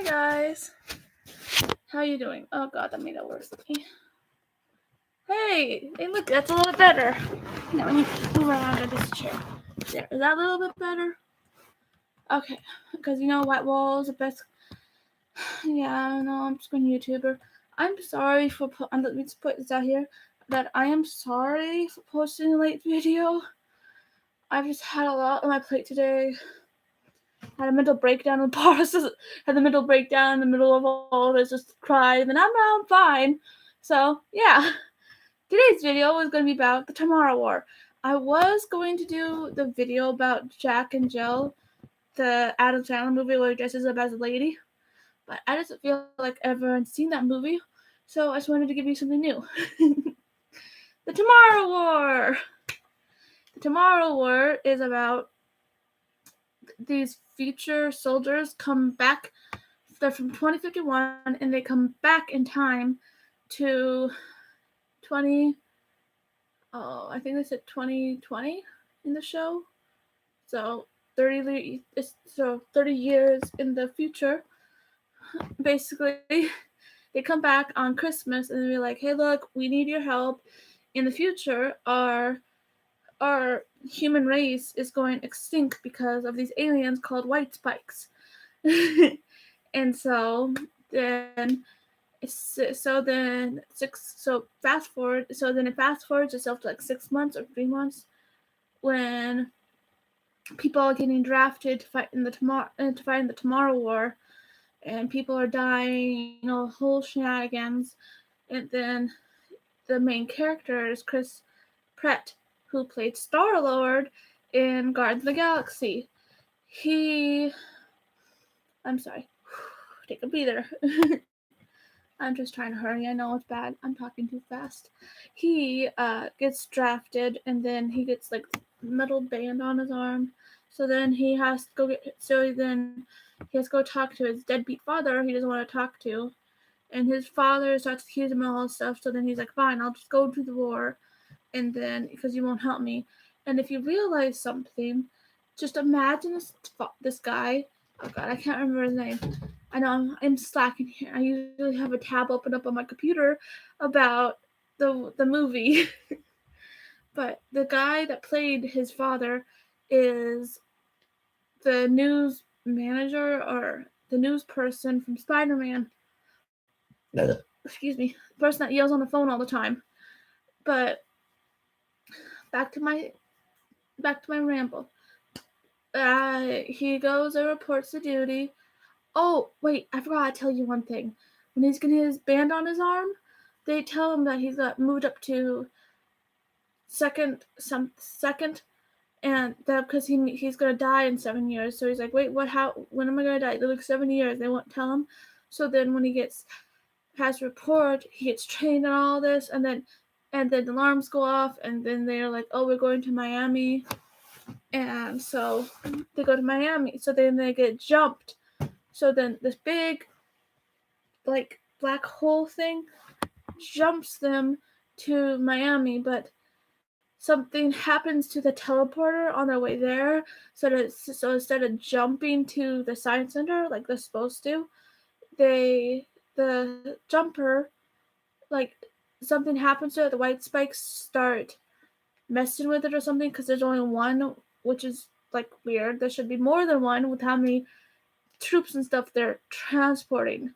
Hi guys, how you doing? Oh god, that made it worse. Hey, look, that's a little bit better. Now let me move around to this chair. There, is that a little bit better? Okay, because white walls are best. Yeah, no, I'm just going YouTuber. I'm sorry for let me just put this out here that I am sorry for posting a late video. I've just had a lot on my plate today. Had a mental breakdown in the process. Had the mental breakdown in the middle of all this, just cried, and then I'm fine. So yeah, today's video is going to be about the Tomorrow War. I was going to do the video about Jack and Jill, the Adam Sandler movie where he dresses up as a lady, but I just feel like everyone's seen that movie, so I just wanted to give you something new. The Tomorrow War. The Tomorrow War is about these future soldiers come back. They're from 2051 and they come back in time to 20. Oh, I think they said 2020 in the show. So 30 years in the future. Basically, they come back on Christmas and they're like, "Hey, look, we need your help. In the future, our human race is going extinct because of these aliens called white spikes." And so then fast forwards itself to like 6 months or 3 months when people are getting drafted to fight in the Tomorrow War, and people are dying, whole shenanigans. And then the main character is Chris Pratt, who played Star-Lord in Guardians of the Galaxy. I'm sorry, take a breather. I'm just trying to hurry. I know it's bad. I'm talking too fast. He gets drafted, and then he gets like metal band on his arm. So then he has to go talk to his deadbeat father. He doesn't want to talk to, and his father starts to accuse him of all this stuff. So then he's like, "Fine, I'll just go to the war, and then because you won't help me." And if you realize something, just imagine this guy. Oh god, I can't remember his name. I know I'm slacking here. I usually have a tab open up on my computer about the movie. But the guy that played his father is the news manager or the news person from Spider-Man. Excuse me. The person that yells on the phone all the time. But back to my ramble. He goes and reports to duty. Oh, wait, I forgot to tell you one thing. When he's getting his band on his arm, they tell him that he's got moved up to second, and that because he's gonna die in 7 years. So he's like, wait, what? How? When am I gonna die? They're like 7 years. They won't tell him. So then when he gets past report, he gets trained and all this, and then the alarms go off, and then they're like, oh, we're going to Miami, and so they go to Miami. So then they get jumped. So then this big, like, black hole thing jumps them to Miami, but something happens to the teleporter on their way there. So instead of jumping to the science center like they're supposed to, the jumper, like, something happens to it. The white spikes start messing with it or something because there's only one, which is like weird. There should be more than one with how many troops and stuff they're transporting.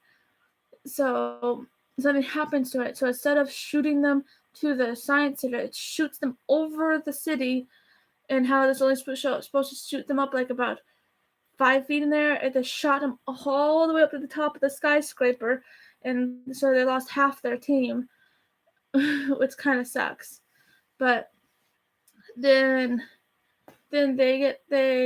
So something happens to it. So instead of shooting them to the science center, it shoots them over the city. And how this only supposed to shoot them up like about 5 feet in there, and they shot them all the way up to the top of the skyscraper, and so they lost half their team, which kind of sucks. But then they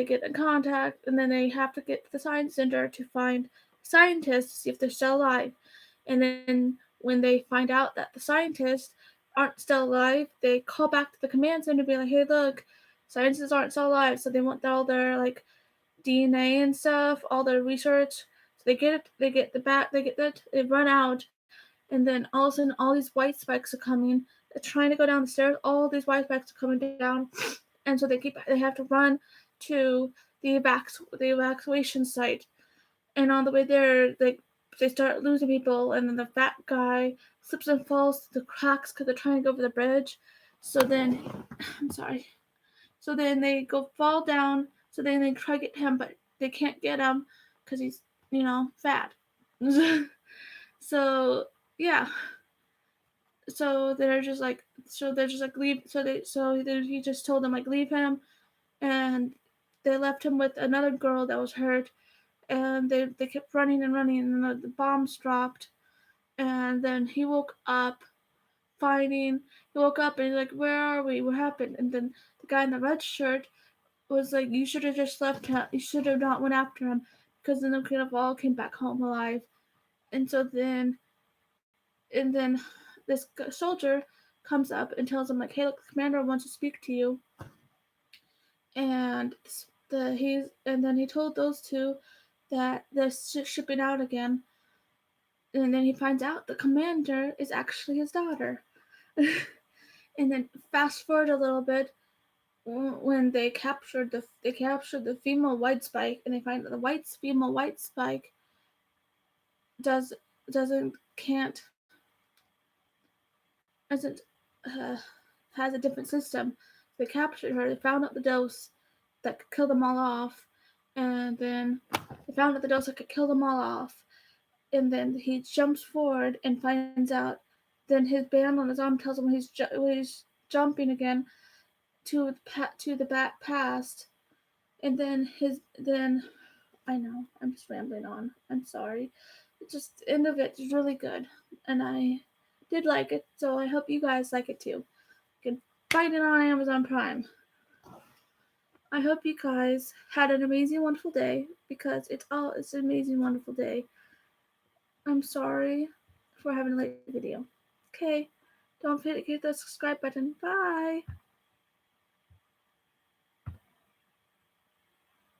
get in contact, and then they have to get to the science center to find scientists to see if they're still alive. And then when they find out that the scientists aren't still alive, they call back to the command center to be like, hey, look, scientists aren't still alive. So they want all their like DNA and stuff, all their research. So they run out, and then all of a sudden all these white spikes are coming. They're trying to go down the stairs. All these white spikes are coming down, and so they have to run to the evacuation site. and on the way there, they start losing people, and then the fat guy slips and falls through the cracks because they're trying to go over the bridge. So then, I'm sorry. So then they go fall down. So then they try to get him, but they can't get him because he's, fat. So yeah. So they're just like leave. So he just told them like leave him, and they left him with another girl that was hurt, and they kept running and running, and then the bombs dropped, and then he woke up fighting. He woke up and he's like, "Where are we? What happened?" And then the guy in the red shirt was like, "You should have just left him. You should have not went after him, because then they could have all came back home alive." And so then this soldier comes up and tells him like, "Hey, look, the commander wants to speak to you." And then he told those two that they're shipping out again. And then he finds out the commander is actually his daughter. And then fast forward a little bit, when they captured the female white spike, and they find that the female white spike does doesn't can't doesn't has a different system. They captured her. They found out the dose that could kill them all off, and then they found out the dose that could kill them all off. And then he jumps forward and finds out. Then his band on his arm tells him he's jumping again to the past. And then I know I'm just rambling on. I'm sorry. Just the end of it is really good, and I did like it, so I hope you guys like it too. You can find it on Amazon Prime. I hope you guys had an amazing, wonderful day, because it's an amazing, wonderful day. I'm sorry for having a late video. Okay, don't forget to hit the subscribe button. Bye.